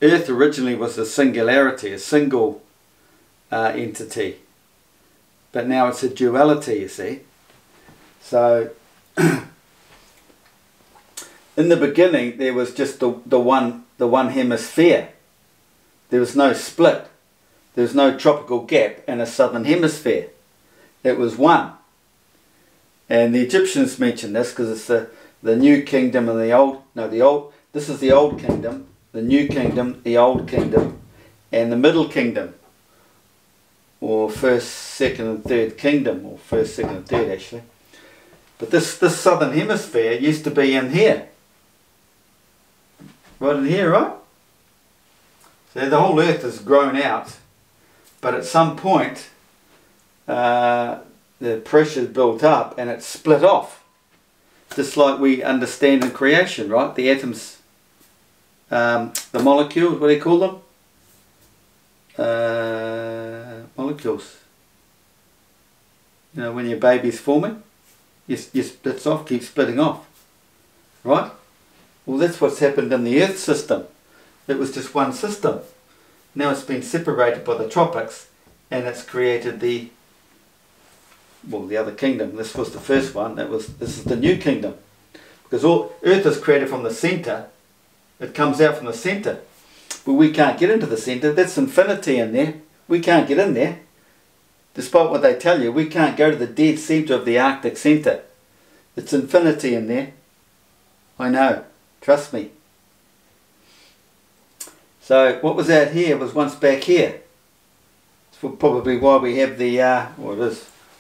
Earth originally was a singularity, a single entity, but now it's a duality, you see. So in the beginning there was just the one hemisphere. There was no split. There was no tropical gap and a southern hemisphere. It was one. And the Egyptians mention this because it's the new kingdom and this is the old kingdom, the new kingdom, the old kingdom, and the middle kingdom, or first, second and third kingdom, or first, second and third actually. But this southern hemisphere used to be in here. Right in here, right? So the whole earth has grown out, but at some point the pressure's built up and it's split off. Just like we understand in creation, right? The atoms, the molecules, what do you call them? Molecules. You know, when your baby's forming, you splits off, keeps splitting off. Right? Well, that's what's happened in the Earth system. It was just one system. Now it's been separated by the tropics, and it's created the other kingdom. This was the first one. This is the new kingdom. Because Earth is created from the centre. It comes out from the centre. But we can't get into the centre. That's infinity in there. We can't get in there. Despite what they tell you, we can't go to the dead centre of the Arctic centre. It's infinity in there. I know. Trust me. So what was out here was once back here. It's probably why we have the,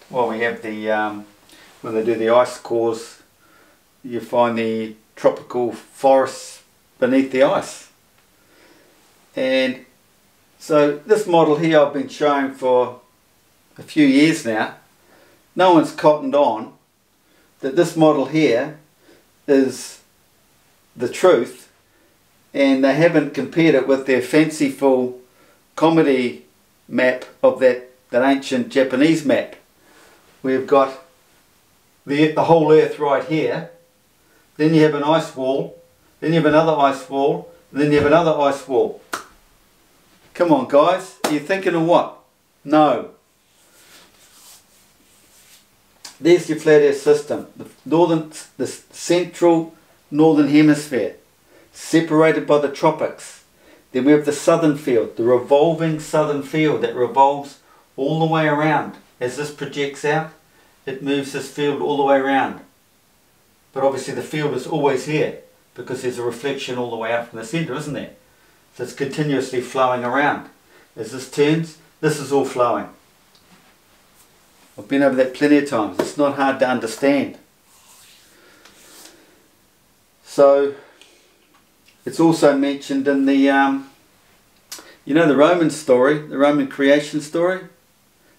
when they do the ice cores, you find the tropical forests beneath the ice. And so this model here I've been showing for a few years now. No one's cottoned on that this model here is the truth, and they haven't compared it with their fanciful comedy map of that ancient Japanese map. We've got the whole earth right here, then you have an ice wall, then you have another ice wall, and then you have another ice wall. Come on guys, are you thinking of what? No. There's your flat earth system, the central northern hemisphere, separated by the tropics. Then we have the southern field, the revolving southern field that revolves all the way around. As this projects out, it moves this field all the way around. But obviously the field is always here because there's a reflection all the way out from the centre, isn't there? So it's continuously flowing around. As this turns, this is all flowing. I've been over that plenty of times. It's not hard to understand. So it's also mentioned in the, you know, the Roman story, the Roman creation story.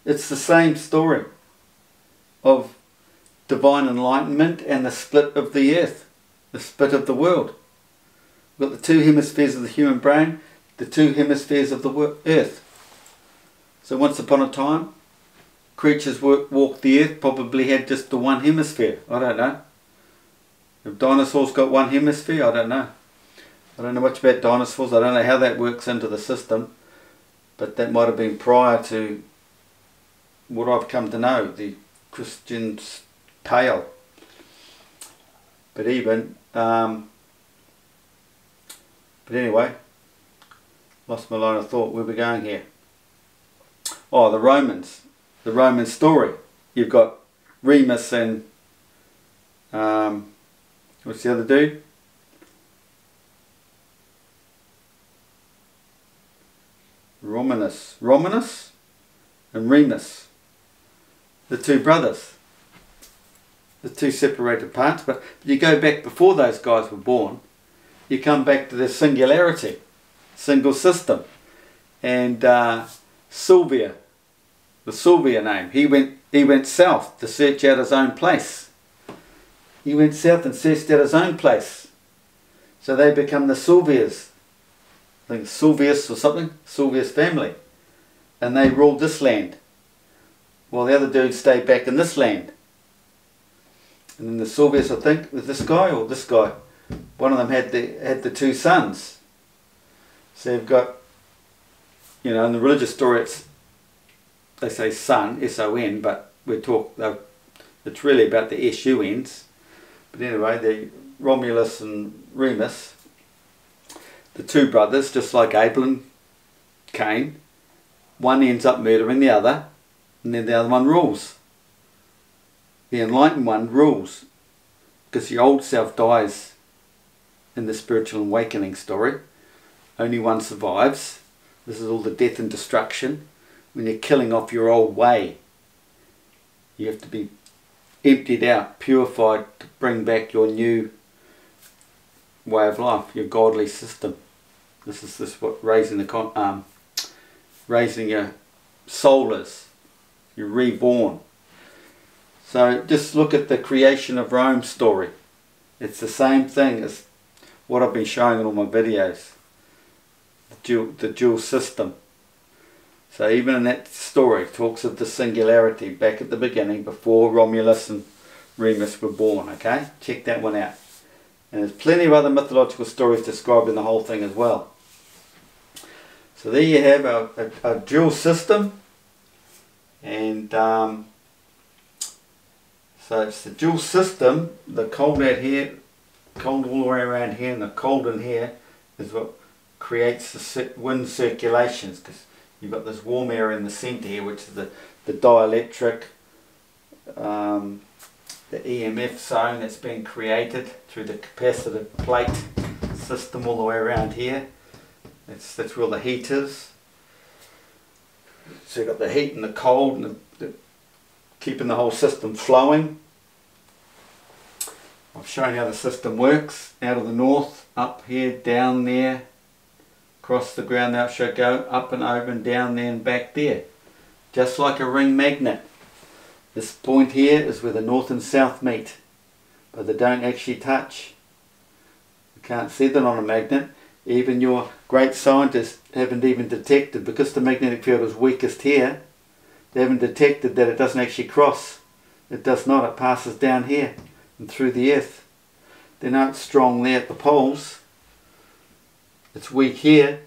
It's the same story of divine enlightenment and the split of the earth, the split of the world. We've got the two hemispheres of the human brain, the two hemispheres of the earth. So once upon a time, creatures walked the earth, probably had just the one hemisphere. I don't know. Have dinosaurs got one hemisphere? I don't know. I don't know much about dinosaurs. I don't know how that works into the system. But that might have been prior to what I've come to know, the Christian's tale. But even, but anyway, lost my line of thought. Where are we going here? Oh, the Romans. The Roman story. You've got Remus and what's the other dude? Romulus and Remus. The two brothers. The two separated parts. But you go back before those guys were born. You come back to the singularity. Single system. And Sylvia. The Sylvia name. He went south to search out his own place. He went south and searched out his own place. So they become the Sylvias. I think Sylvius or something. Sylvius family. And they ruled this land. While the other dudes stayed back in this land. And then the Sylvius, I think, was this guy or this guy. One of them had the two sons. So you've got, you know, in the religious story they say sun, S-O-N, but it's really about the S-U-Ns. But anyway, the Romulus and Remus, the two brothers, just like Abel and Cain, one ends up murdering the other, and then the other one rules. The enlightened one rules, because the old self dies in the spiritual awakening story. Only one survives. This is all the death and destruction. When you're killing off your old way, you have to be emptied out, purified, to bring back your new way of life, your godly system. This is what raising your soul is. You're reborn. So just look at the creation of Rome story. It's the same thing as what I've been showing in all my videos. The dual system. So even in that story, it talks of the singularity back at the beginning, before Romulus and Remus were born. Okay, check that one out. And there's plenty of other mythological stories described in the whole thing as well. So there you have a dual system, and so it's the dual system. The cold out here, cold all the way around here, and the cold in here is what creates the wind circulations, because you've got this warm area in the centre here, which is the dielectric, the EMF zone that's been created through the capacitive plate system all the way around here. That's where the heat is. So you've got the heat and the cold, and keeping the whole system flowing. I've shown you how the system works. Out of the north, up here, down there, across the ground, thou shalt go, up and over and down there and back there. Just like a ring magnet. This point here is where the north and south meet, but they don't actually touch. You can't see them on a magnet. Even your great scientists haven't even detected, because the magnetic field is weakest here, they haven't detected that it doesn't actually cross. It does not. It passes down here and through the earth. They know it's strong there at the poles. It's weak here,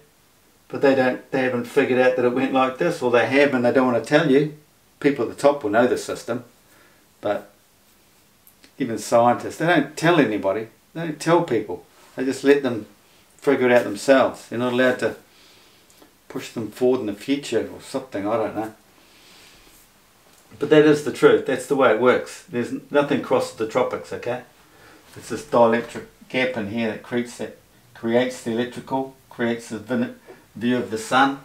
but they haven't figured out that it went like this, or they have and they don't want to tell you. People at the top will know the system, but even scientists, they don't tell anybody. They don't tell people. They just let them figure it out themselves. They're not allowed to push them forward in the future or something, I don't know. But that is the truth. That's the way it works. There's nothing crosses the tropics, okay? It's this dielectric gap in here that creates the electrical, creates the view of the sun.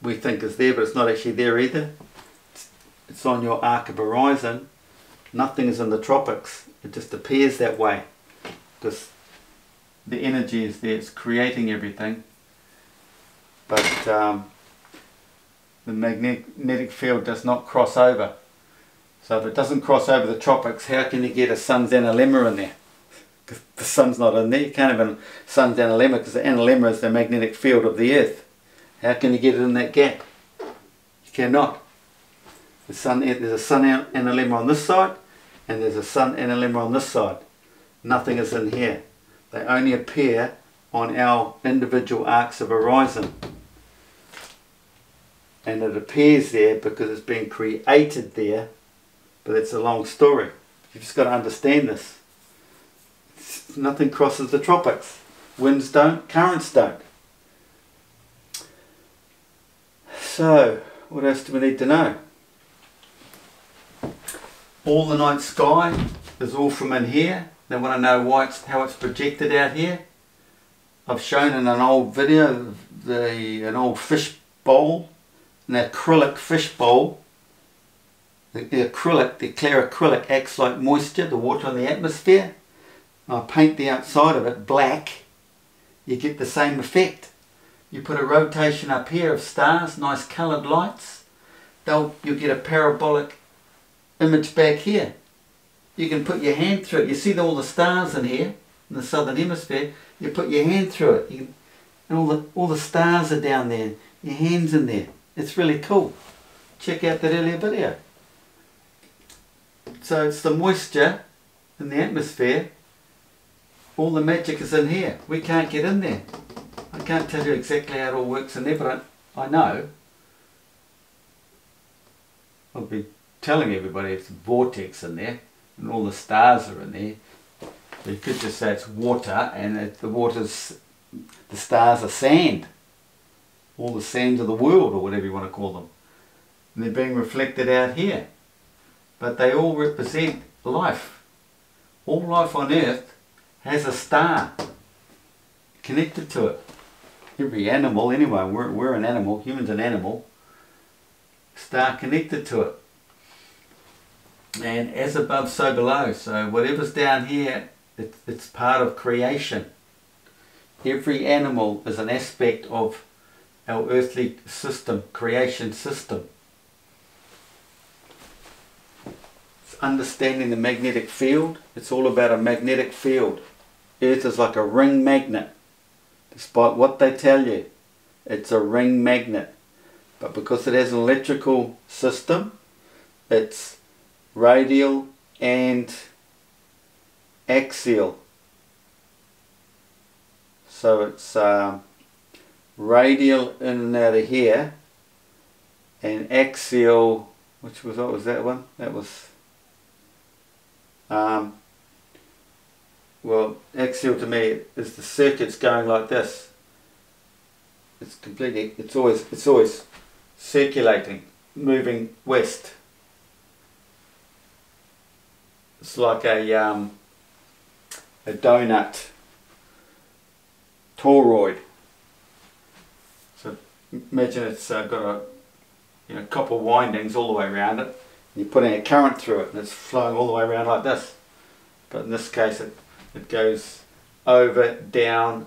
We think is there, but it's not actually there either. It's on your arc of horizon. Nothing is in the tropics. It just appears that way, because the energy is there. It's creating everything. But the magnetic field does not cross over. So if it doesn't cross over the tropics, how can you get a sun's analemma in there? Because the sun's not in there. You can't have a sun's analemma, because the analemma is the magnetic field of the earth. How can you get it in that gap? You cannot. There's a sun analemma on this side, and there's a sun analemma on this side. Nothing is in here. They only appear on our individual arcs of horizon. And it appears there because it's been created there, but it's a long story. You've just got to understand this. Nothing crosses the tropics. Winds don't, currents don't. So, what else do we need to know? All the night sky is all from in here. They want to know how it's projected out here. I've shown in an old video an old fish bowl, an acrylic fish bowl. The clear acrylic acts like moisture, the water in the atmosphere. I paint the outside of it black. You get the same effect. You put a rotation up here of stars, nice coloured lights. You'll get a parabolic image back here. You can put your hand through it. You see all the stars in here, in the southern hemisphere. You put your hand through it, and all the stars are down there. Your hand's in there. It's really cool. Check out that earlier video. So it's the moisture in the atmosphere. All the magic is in here. We can't get in there. I can't tell you exactly how it all works in there, but I know. I'll be telling everybody it's a vortex in there, and all the stars are in there. You could just say it's water, and the stars are sand. All the sands of the world, or whatever you want to call them. And they're being reflected out here. But they all represent life. All life on earth has a star connected to it. Every animal, anyway, we're an animal, human's an animal, star connected to it. And as above, so below. So whatever's down here, it's part of creation. Every animal is an aspect of our earthly system, creation system. It's understanding the magnetic field. It's all about a magnetic field. Earth is like a ring magnet. Despite what they tell you, it's a ring magnet. But because it has an electrical system, it's radial and axial. So it's radial in and out of here, and axial, what was that one? That was well, axial to me is the circuits going like this. It's always circulating, moving west. It's like a donut toroid. So imagine it's got a copper windings all the way around it. And you're putting a current through it, and it's flowing all the way around like this. But in this case, it goes over, down,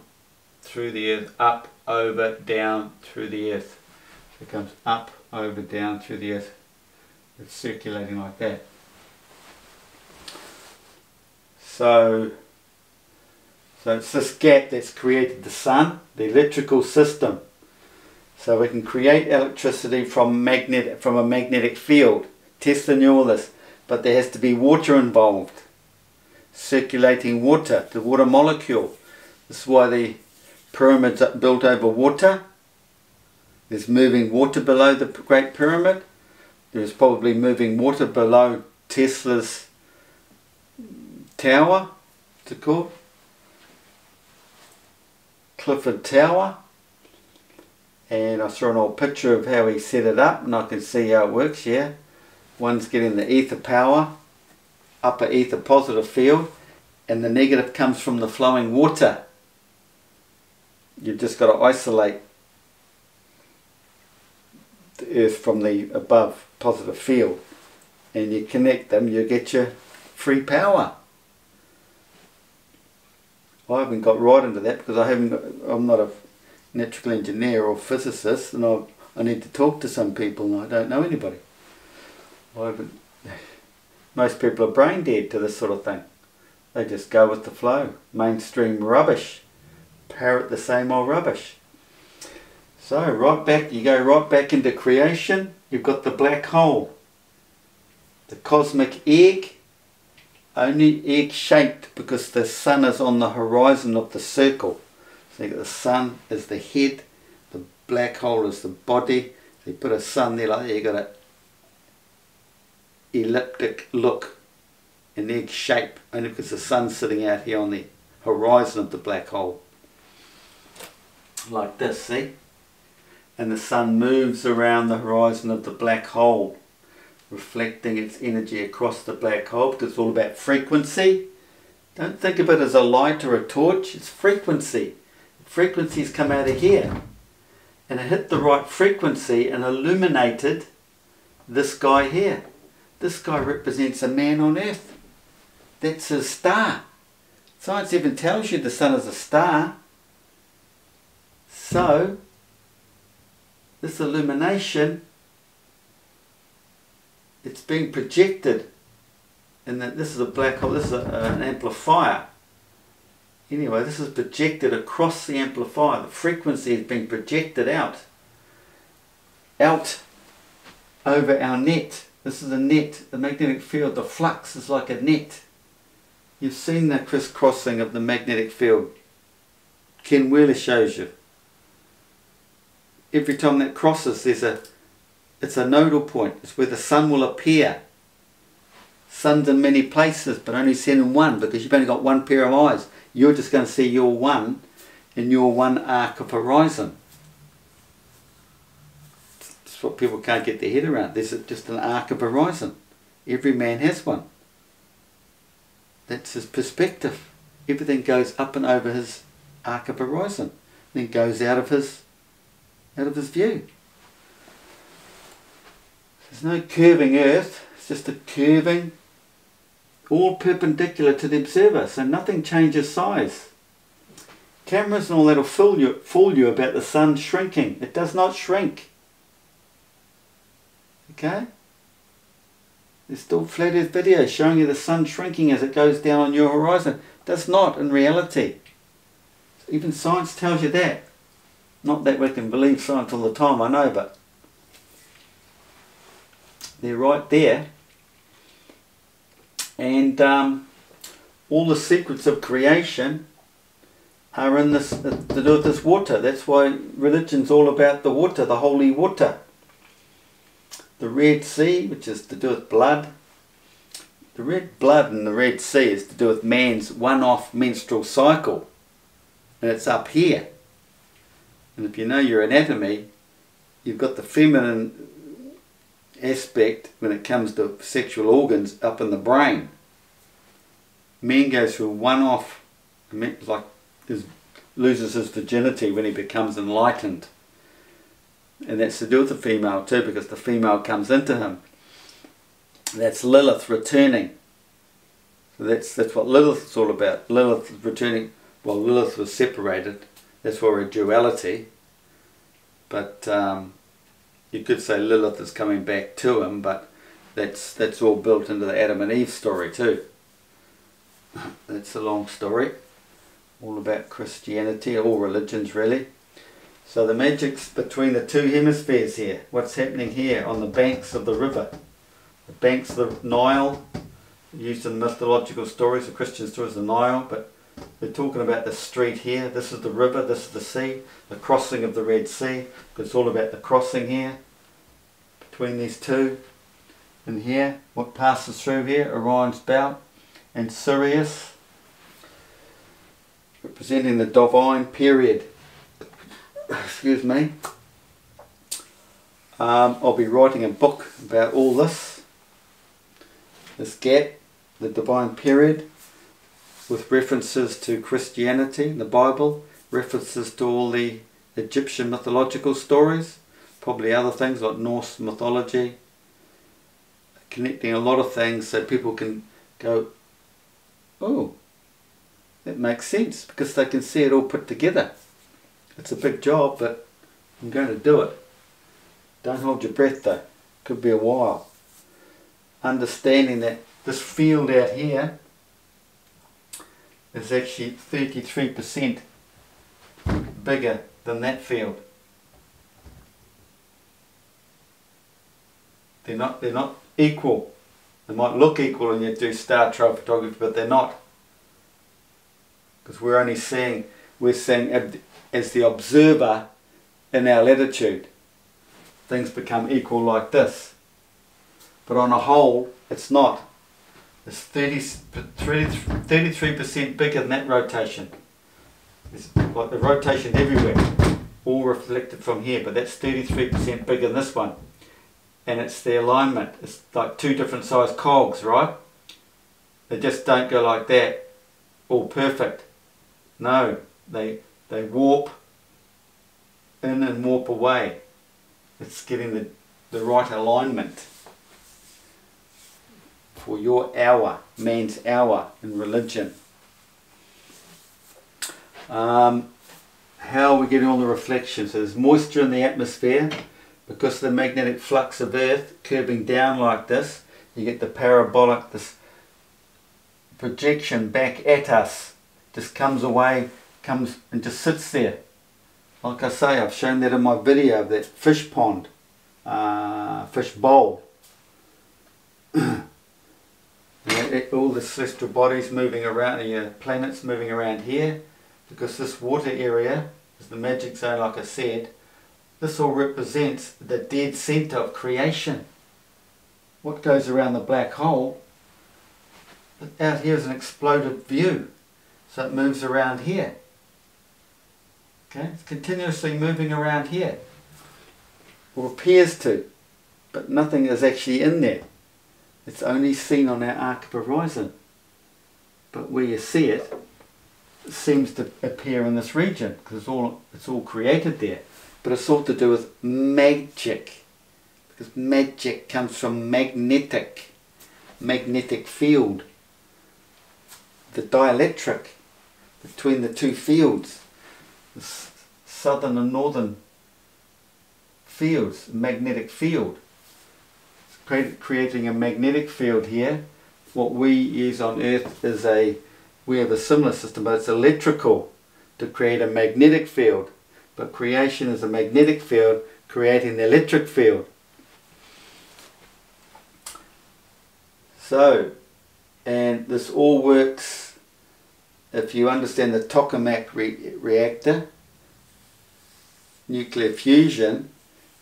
through the earth, up, over, down, through the earth. It comes up, over, down, through the earth. It's circulating like that. So it's this gap that's created the sun, the electrical system. So we can create electricity from a magnetic field. Tesla knew all this, but there has to be water involved. Circulating water, the water molecule. This is why the pyramids are built over water. There's moving water below the Great Pyramid. There's probably moving water below Tesla's tower, what's it called? Clifford Tower. And I saw an old picture of how he set it up, and I can see how it works here. One's getting the ether power, upper ether positive field, and the negative comes from the flowing water. You've just got to isolate the earth from the above positive field, and you connect them, you get your free power. I haven't got right into that because I'm not a electrical engineer or physicist, and I need to talk to some people, and I don't know anybody. Most people are brain dead to this sort of thing. They just go with the flow. Mainstream rubbish. Parrot the same old rubbish. So you go right back into creation. You've got the black hole. The cosmic egg. Only egg shaped because the sun is on the horizon of the circle. So the sun is the head, the black hole is the body. So you put a sun there like that, you've got an elliptic look, an egg shape, only because the sun's sitting out here on the horizon of the black hole. Like this, see? And the sun moves around the horizon of the black hole, reflecting its energy across the black hole, because it's all about frequency. Don't think of it as a light or a torch, it's frequency. Frequencies come out of here, and it hit the right frequency and illuminated this guy here. This guy represents a man on earth. That's his star. Science even tells you the sun is a star. So this illumination, it's being projected, and this is a black hole, this is an amplifier. Anyway, this is projected across the amplifier. The frequency is being projected out over our net. This is a net, the magnetic field, the flux is like a net. You've seen the crisscrossing of the magnetic field. Ken Wheeler shows you. every time that crosses, it's a nodal point. It's where the sun will appear. Sun's in many places, but only seen in one, because you've only got one pair of eyes. You're just going to see your one in your one arc of horizon. That's what people can't get their head around. There's just an arc of horizon. Every man has one. That's his perspective. Everything goes up and over his arc of horizon, then goes out of his view. There's no curving earth, it's just a curving, all perpendicular to the observer, so nothing changes size. Cameras and all that will fool you about the sun shrinking. It does not shrink. Okay? There's still flat earth videos showing you the sun shrinking as it goes down on your horizon. It does not in reality. Even science tells you that. Not that we can believe science all the time, I know, but they're right there. And all the secrets of creation are in this, to do with this water. That's why religion's all about the water, the holy water. The Red Sea, which is to do with blood. The red blood in the Red Sea is to do with man's one-off menstrual cycle. And it's up here. And if you know your anatomy, you've got the feminine aspect when it comes to sexual organs up in the brain. Man goes through one-off, like loses his virginity when he becomes enlightened. And that's to do with the female too, because the female comes into him. That's Lilith returning. So that's what Lilith's all about. Lilith is returning. Well, Lilith was separated. That's why we're a duality. But you could say Lilith is coming back to him, but that's all built into the Adam and Eve story too. That's a long story. All about Christianity, all religions really. So the magic's between the two hemispheres here. What's happening here on the banks of the river. The banks of the Nile, used in mythological stories, the Christian stories, the Nile, but we're talking about the street here. This is the river, this is the sea, the crossing of the Red Sea. It's all about the crossing here, between these two. And here, what passes through here, Orion's belt, and Sirius, representing the divine period. Excuse me. I'll be writing a book about all this gap, the divine period, with references to Christianity, the Bible, references to all the Egyptian mythological stories, probably other things like Norse mythology, connecting a lot of things so people can go, oh, that makes sense, because they can see it all put together. It's a big job, but I'm going to do it. Don't hold your breath though, could be a while. Understanding that this field out here is actually 33% bigger than that field. They're not equal. They might look equal when you do star trail photography, but they're not. Because we're seeing as the observer in our latitude, things become equal like this. But on a whole, it's not. It's 33% bigger than that rotation. It's like the rotation everywhere, all reflected from here, but that's 33% bigger than this one. And it's the alignment. It's like two different size cogs, right? They just don't go like that, all perfect. No, they warp in and warp away. It's getting the right alignment for your hour, man's hour in religion. How are we getting all the reflections? So there's moisture in the atmosphere. Because of the magnetic flux of Earth curving down like this, you get the parabolic, this projection back at us. Just comes away, comes and just sits there. Like I say, I've shown that in my video of that fish pond, fish bowl. All the celestial bodies moving around, the planets moving around here, because this water area is the magic zone, like I said. this all represents the dead center of creation. What goes around the black hole, out here is an exploded view. So it moves around here. Okay, it's continuously moving around here. Or appears to, but nothing is actually in there. It's only seen on our arc of horizon. But where you see it, it seems to appear in this region because it's all created there. But it's all to do with magic, because magic comes from magnetic field, the dielectric between the two fields, the southern and northern fields, magnetic field. It's creating a magnetic field here. What we use on Earth is we have a similar system, but it's electrical to create a magnetic field. But creation is a magnetic field creating the electric field. So, and this all works if you understand the tokamak reactor, nuclear fusion,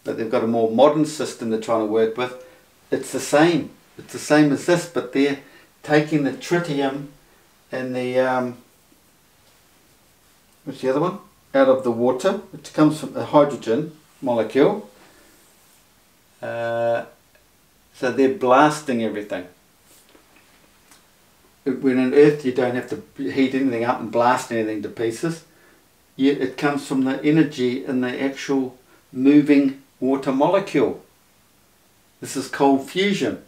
but they've got a more modern system they're trying to work with. It's the same. It's the same as this, but they're taking the tritium and the what's the other one? Out of the water, which comes from the hydrogen molecule. So they're blasting everything. When on Earth you don't have to heat anything up and blast anything to pieces. Yet it comes from the energy in the actual moving water molecule. This is cold fusion.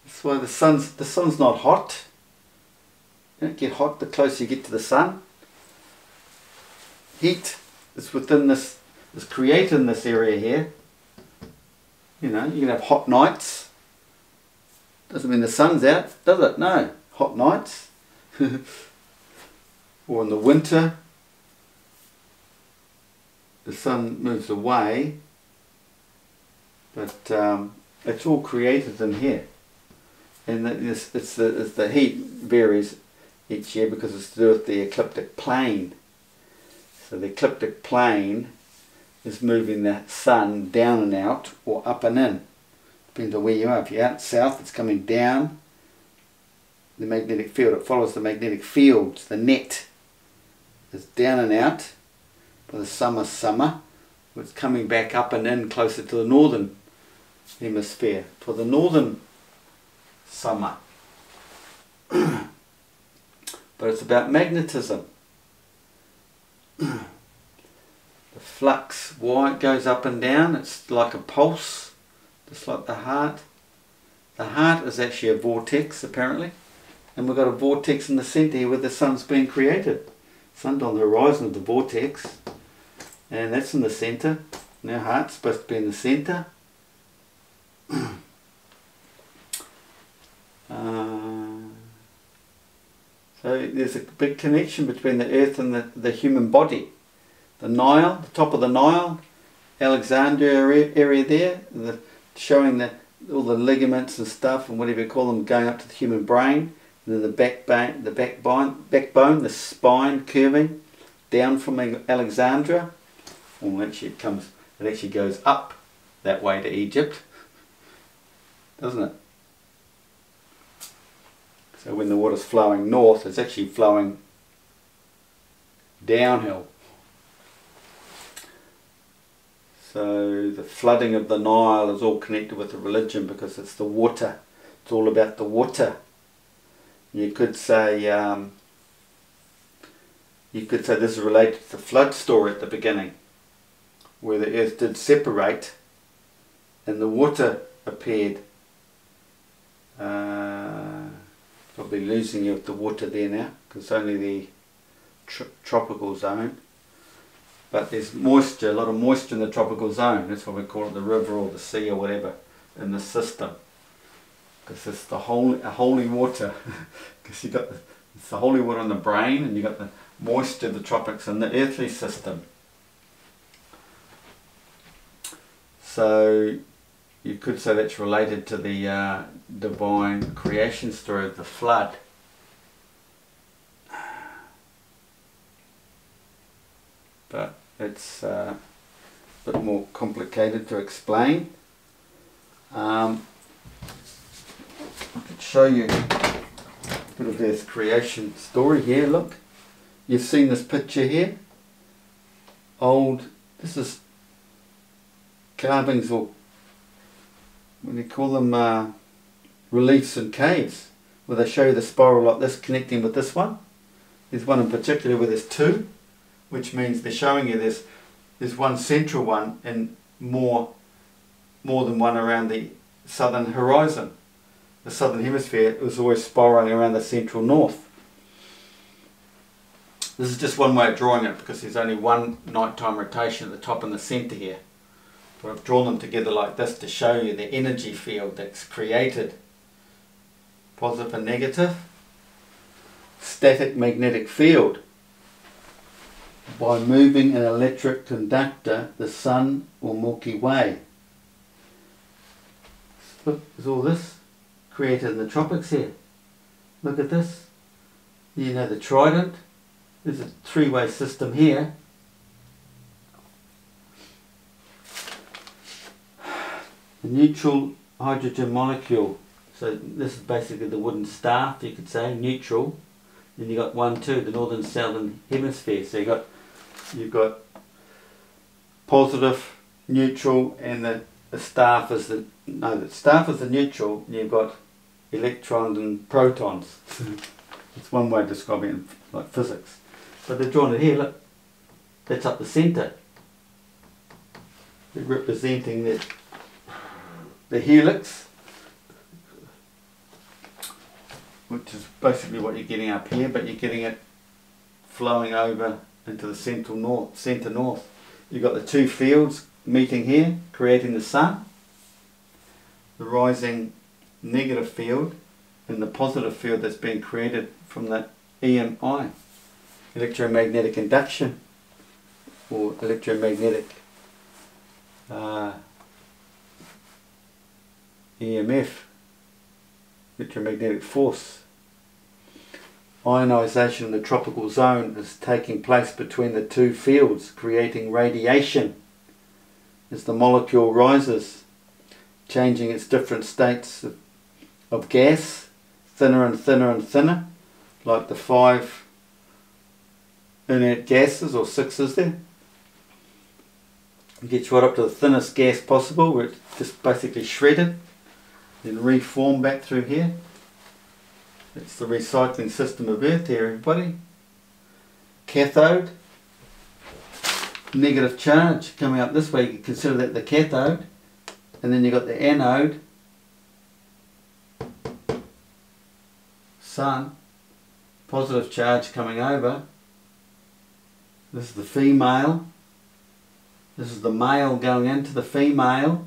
That's why the sun's not hot. You don't get hot the closer you get to the sun. Heat is within this, is created in this area here. You know, you can have hot nights. Doesn't mean the sun's out, does it? No. Hot nights. Or in the winter, the sun moves away. But it's all created in here. And it's the heat varies each year because it's to do with the ecliptic plane. So the ecliptic plane is moving the sun down and out or up and in. Depends on where you are. If you're out south, it's coming down the magnetic field. It follows the magnetic fields. The net is down and out for the summer. It's coming back up and in closer to the northern hemisphere for the northern summer. But it's about magnetism. The flux, why it goes up and down, it's like a pulse, just like the heart. The heart is actually a vortex apparently, and we've got a vortex in the centre here where the sun's being created. Sun's on the horizon of the vortex, and that's in the centre, and our heart's supposed to be in the centre. So there's a big connection between the earth and the human body. The Nile, the top of the Nile, Alexandria area there, showing all the ligaments and stuff and whatever you call them going up to the human brain, and then the backbone, the spine curving down from Alexandria. Well, actually it actually goes up that way to Egypt, doesn't it? So when the water's flowing north, it's actually flowing downhill. So the flooding of the Nile is all connected with the religion because it's the water. It's all about the water. You could say this is related to the flood story at the beginning, where the earth did separate and the water appeared. Probably losing you with the water there now because it's only the tropical zone. But there's moisture, a lot of moisture in the tropical zone. That's why we call it the river or the sea or whatever in the system. Because it's the holy water. Because it's the holy water in the brain, and you've got the moisture of the tropics in the earthly system. So you could say that's related to the divine creation story of the flood. But it's a bit more complicated to explain. I could show you a bit of Earth creation story here. Look, you've seen this picture here. This is carvings, or what do you call them, reliefs in caves, where they show you the spiral like this connecting with this one. There's one in particular where there's two, which means they're showing you there's one central one and more than one around the southern horizon. The southern hemisphere was always spiraling around the central north. This is just one way of drawing it, because there's only one nighttime rotation at the top and the centre here. But I've drawn them together like this to show you the energy field that's created. Positive and negative. Static magnetic field. By moving an electric conductor, the Sun or Milky Way. Look, there's all this created in the tropics here. Look at this. You know the trident. There's a three-way system here. The neutral hydrogen molecule. So this is basically the wooden staff, you could say, neutral. Then you got 1, 2, the northern southern hemisphere. So you've got positive, neutral, and the staff is the neutral, and you've got electrons and protons. It's one way of describing it, like physics. But they've drawn it here, look. That's up the centre. They're representing the helix, which is basically what you're getting up here, but you're getting it flowing over into the centre north. You've got the two fields meeting here, creating the Sun, the rising negative field, and the positive field that's being created from that EMI, electromagnetic induction, or electromagnetic EMF, electromagnetic force. Ionization in the tropical zone is taking place between the two fields, creating radiation as the molecule rises, changing its different states of gas, thinner and thinner and thinner, like the 5 inert gases, or 6 is there. It gets right up to the thinnest gas possible, where it's just basically shredded, then reformed back through here. It's the recycling system of Earth here, everybody. Cathode, negative charge coming up this way, you can consider that the cathode, and then you've got the anode, Sun, positive charge coming over. This is the female, this is the male going into the female.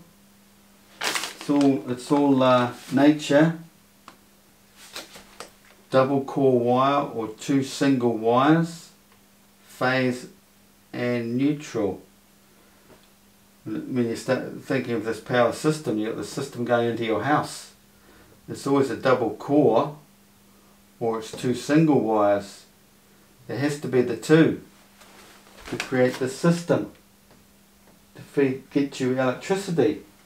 It's all nature. Double core wire or 2 single wires, phase and neutral. When you start thinking of this power system, you've got the system going into your house. It's always a double core, or it's 2 single wires. There has to be the 2 to create this system, to get you electricity.